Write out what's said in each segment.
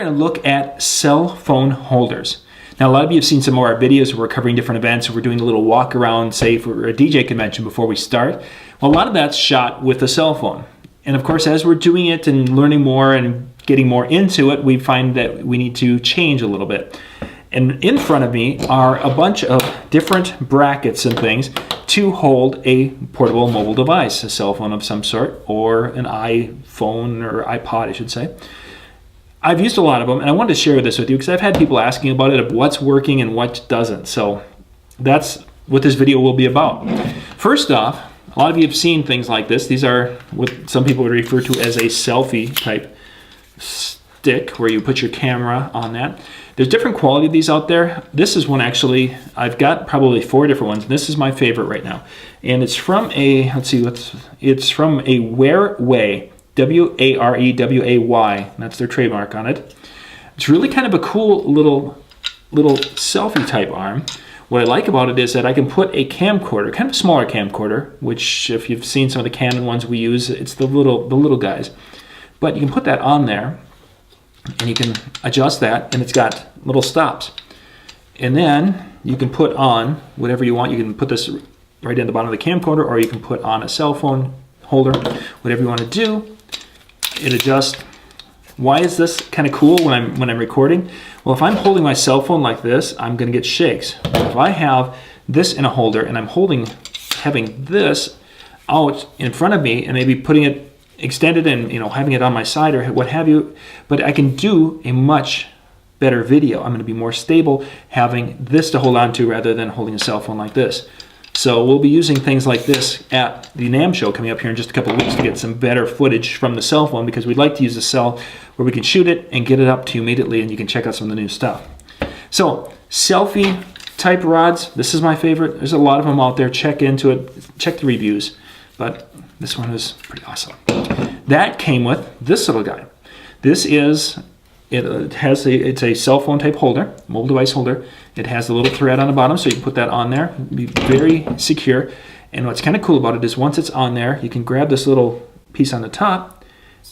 we're going to look at cell phone holders. Now, a lot of you have seen some of our videos where we're covering different events. We're doing a little walk around, say for a DJ convention before we start. Well, a lot of that's shot with a cell phone. And of course, as we're doing it and learning more and getting more into it, we find that we need to change a little bit. And in front of me are a bunch of different brackets and things to hold a portable mobile device, a cell phone of some sort, or an iPhone or iPod, I should say. I've used a lot of them, and I wanted to share this with you because I've had people asking about it, of what's working and what doesn't. So that's what this video will be about. First off, a lot of you have seen things like this. These are what some people would refer to as a selfie type stick, where you put your camera on that. There's different quality of these out there. This is one actually, I've got probably 4 different ones. This is my favorite right now. And it's from a, it's from a Wareway, W-A-R-E-W-A-Y. That's their trademark on it. It's really kind of a cool little selfie type arm. What I like about it is that I can put a camcorder, kind of a smaller camcorder, which if you've seen some of the Canon ones we use, it's the little guys. But you can put that on there, and you can adjust that, and it's got little stops. And then you can put on whatever you want. You can put this right in the bottom of the camcorder, or you can put on a cell phone holder, whatever you want to do. It adjusts. Why is this kind of cool when I'm recording? Well, if I'm holding my cell phone like this, I'm going to get shakes. But if I have this in a holder and I'm having this out in front of me and maybe putting it extended and having it on my side or what have you, but I can do a much better video. I'm going to be more stable having this to hold on to rather than holding a cell phone like this. So we'll be using things like this at the NAMM show coming up here in just a couple of weeks to get some better footage from the cell phone, because we'd like to use a cell where we can shoot it and get it up to you immediately, and you can check out some of the new stuff. So selfie type rods, this is my favorite. There's a lot of them out there. Check into it, check the reviews, but this one is pretty awesome. That came with this little guy. This is, it's a cell phone type holder, mobile device holder. It has a little thread on the bottom, so you can put that on there. It'll be very secure. And what's kind of cool about it is once it's on there, you can grab this little piece on the top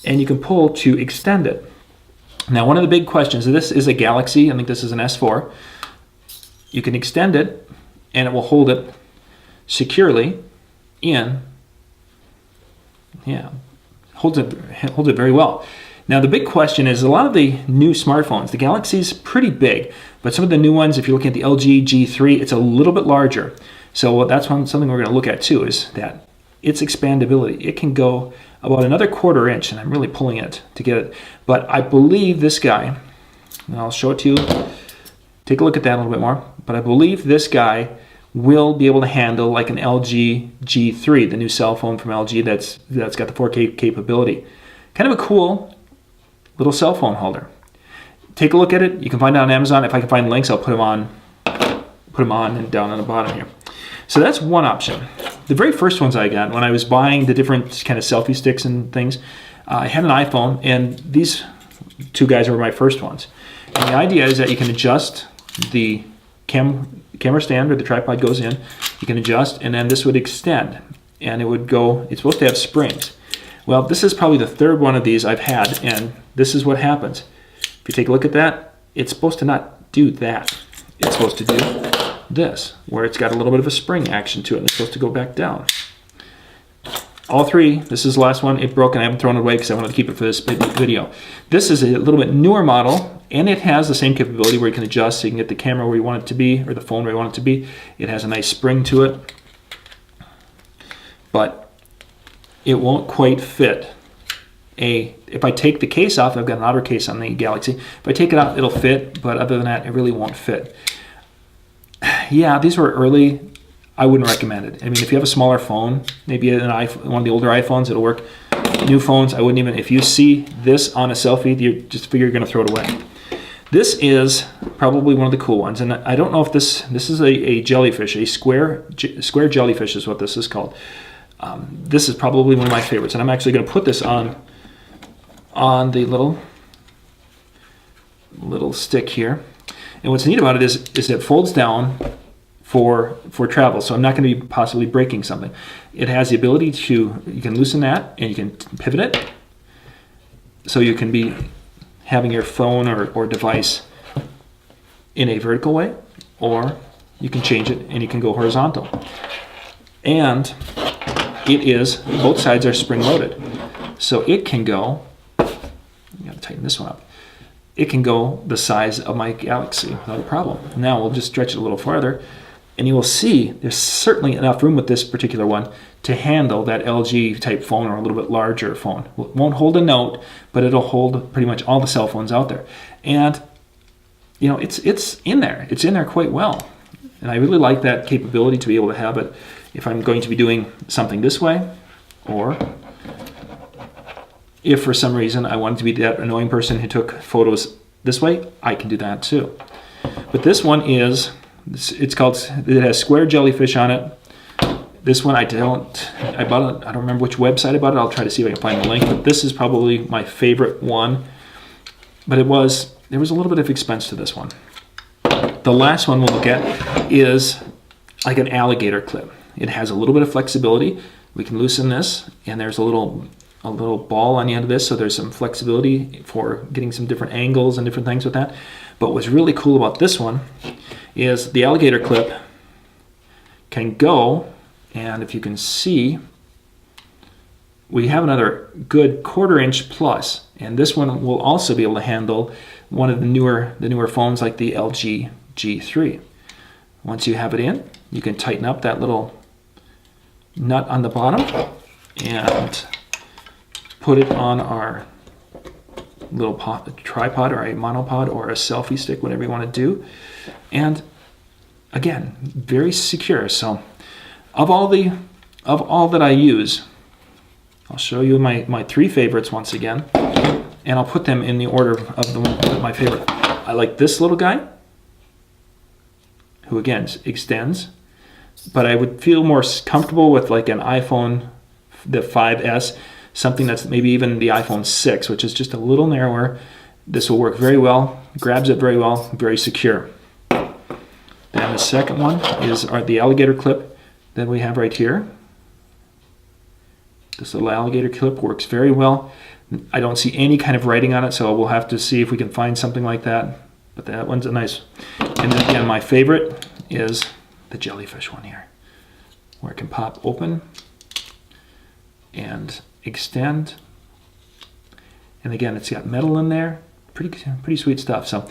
and you can pull to extend it. Now, one of the big questions, this is a Galaxy, I think this is an S4. You can extend it and it will hold it securely in, holds it very well. Now, the big question is a lot of the new smartphones, the Galaxy's pretty big, but some of the new ones, if you're looking at the LG G3, it's a little bit larger. So that's something we're going to look at too, is that its expandability. It can go about another 1/4 inch, and I'm really pulling it to get it. But I believe this guy, and I'll show it to you, take a look at that a little bit more, but I believe this guy will be able to handle like an LG G3, the new cell phone from LG that's got the 4K capability. Kind of a cool little cell phone holder. Take a look at it. You can find it on Amazon. If I can find links, I'll put them on and down on the bottom here. So that's one option. The very first ones I got when I was buying the different kind of selfie sticks and things, I had an iPhone, and these 2 guys were my first ones. And the idea is that you can adjust the camera stand, where the tripod goes in. You can adjust, and then this would extend, and it would go. It's supposed to have springs. Well, this is probably the 3rd one of these I've had, and this is what happens. If you take a look at that, it's supposed to not do that. It's supposed to do this, where it's got a little bit of a spring action to it, and it's supposed to go back down. All 3, this is the last one, it broke, and I haven't thrown it away because I wanted to keep it for this video. This is a little bit newer model, and it has the same capability where you can adjust, so you can get the camera where you want it to be, or the phone where you want it to be. It has a nice spring to it, but it won't quite fit if I take the case off. I've got an outer case on the Galaxy. If I take it out, it'll fit, but other than that, it really won't fit. Yeah, these were early. I wouldn't recommend it. I mean, if you have a smaller phone, maybe an iPhone, one of the older iPhones, it'll work. New phones, I wouldn't even. If you see this on a selfie, you just figure you're going to throw it away. This is probably one of the cool ones, and I don't know if this is a jellyfish, a square jellyfish is what this is called. This is probably one of my favorites, and I'm actually going to put this on the little stick here. And what's neat about it is it folds down for travel, so I'm not going to be possibly breaking something. It has the ability to, you can loosen that and you can pivot it, so you can having your phone or device in a vertical way, or you can change it and you can go horizontal. And it is, both sides are spring loaded. So it can go, I gotta tighten this one up. It can go the size of my Galaxy without a problem. Now we'll just stretch it a little farther, and you will see there's certainly enough room with this particular one to handle that LG type phone or a little bit larger phone. It won't hold a Note, but it'll hold pretty much all the cell phones out there. And you know, it's in there. It's in there quite well. And I really like that capability to be able to have it if I'm going to be doing something this way, or if for some reason I wanted to be that annoying person who took photos this way, I can do that too. But this one is, it's called, it has square jellyfish on it. This one I bought it, I don't remember which website I bought it. I'll try to see if I can find the link, but this is probably my favorite one. But there was a little bit of expense to this one. The last one we'll look at is like an alligator clip. It has a little bit of flexibility. We can loosen this, and there's a little ball on the end of this, so there's some flexibility for getting some different angles and different things with that. But what's really cool about this one is the alligator clip can go, and if you can see, we have another good 1/4 inch plus, and this one will also be able to handle one of the newer phones like the LG G3. Once you have it in, you can tighten up that little nut on the bottom and put it on our little tripod or a monopod or a selfie stick, whatever you want to do. And again, very secure. So of all that I use, I'll show you my 3 favorites once again, and I'll put them in the order of my favorite. I like this little guy, who again extends, but I would feel more comfortable with like an iPhone, the 5S, something that's maybe even the iPhone 6, which is just a little narrower. This will work very well, grabs it very well, very secure. And the second one is the alligator clip that we have right here. This little alligator clip works very well. I don't see any kind of writing on it, so we'll have to see if we can find something like that. But that one's a nice. And then again, my favorite is the jellyfish one here, where it can pop open and extend. And again, it's got metal in there. Pretty sweet stuff. So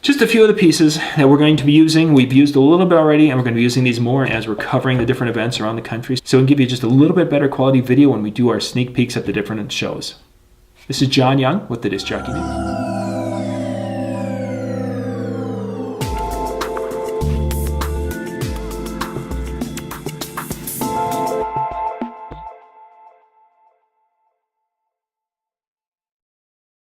just a few of the pieces that we're going to be using. We've used a little bit already, and we're going to be using these more as we're covering the different events around the country. So we'll give you just a little bit better quality video when we do our sneak peeks at the different shows. This is John Young with the Disc Jockey News.